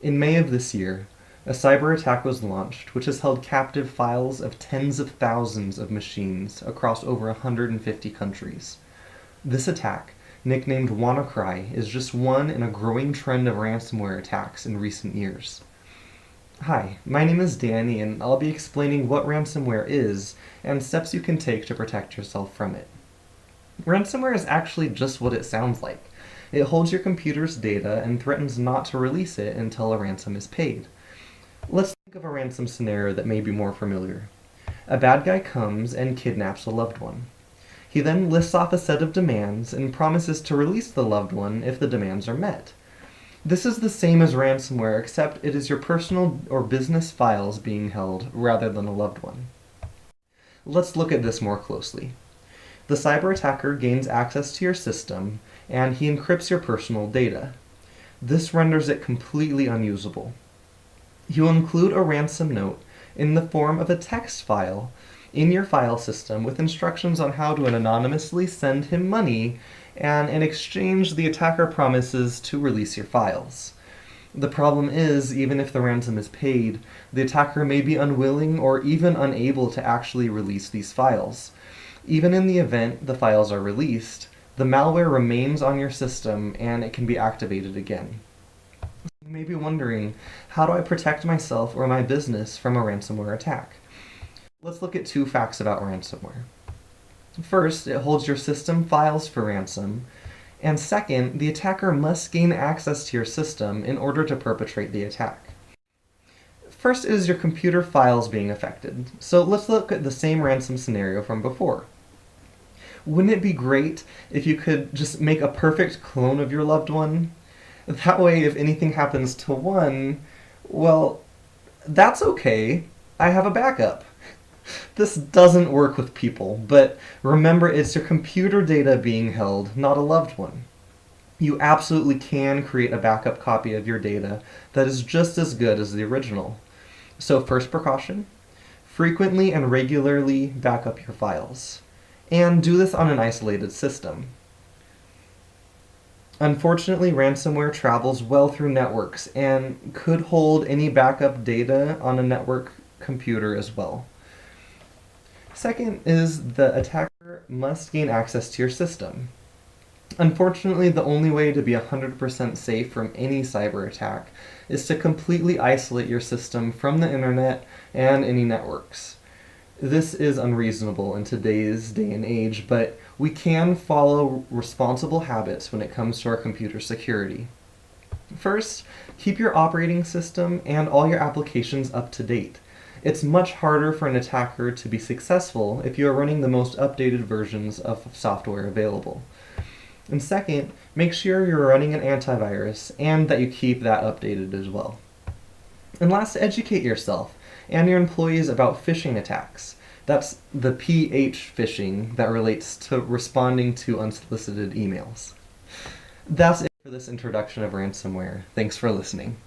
In May of this year, a cyber attack was launched which has held captive files of tens of thousands of machines across over 150 countries. This attack, nicknamed WannaCry, is just one in a growing trend of ransomware attacks in recent years. Hi, my name is Danny, and I'll be explaining what ransomware is and steps you can take to protect yourself from it. Ransomware is actually just what it sounds like. It holds your computer's data and threatens not to release it until a ransom is paid. Let's think of a ransom scenario that may be more familiar. A bad guy comes and kidnaps a loved one. He then lists off a set of demands and promises to release the loved one if the demands are met. This is the same as ransomware, except it is your personal or business files being held rather than a loved one. Let's look at this more closely. The cyber attacker gains access to your system, and he encrypts your personal data. This renders it completely unusable. He will include a ransom note in the form of a text file in your file system with instructions on how to anonymously send him money, and in exchange the attacker promises to release your files. The problem is, even if the ransom is paid, the attacker may be unwilling or even unable to actually release these files. Even in the event the files are released, the malware remains on your system and it can be activated again. You may be wondering, how do I protect myself or my business from a ransomware attack? Let's look at two facts about ransomware. First, it holds your system files for ransom, and second, the attacker must gain access to your system in order to perpetrate the attack. First is your computer files being affected, so let's look at the same ransom scenario from before. Wouldn't it be great if you could just make a perfect clone of your loved one? That way, if anything happens to one, well, that's okay. I have a backup. This doesn't work with people, but remember, it's your computer data being held, not a loved one. You absolutely can create a backup copy of your data that is just as good as the original. So first precaution, frequently and regularly back up your files. And do this on an isolated system. Unfortunately, ransomware travels well through networks and could hold any backup data on a network computer as well. Second is the attacker must gain access to your system. Unfortunately, the only way to be 100% safe from any cyber attack is to completely isolate your system from the internet and any networks. This is unreasonable in today's day and age, but we can follow responsible habits when it comes to our computer security. First, keep your operating system and all your applications up to date. It's much harder for an attacker to be successful if you are running the most updated versions of software available. And second, make sure you're running an antivirus and that you keep that updated as well. And last, educate yourself and your employees about phishing attacks. That's the PH phishing that relates to responding to unsolicited emails. That's it for this introduction of ransomware. Thanks for listening.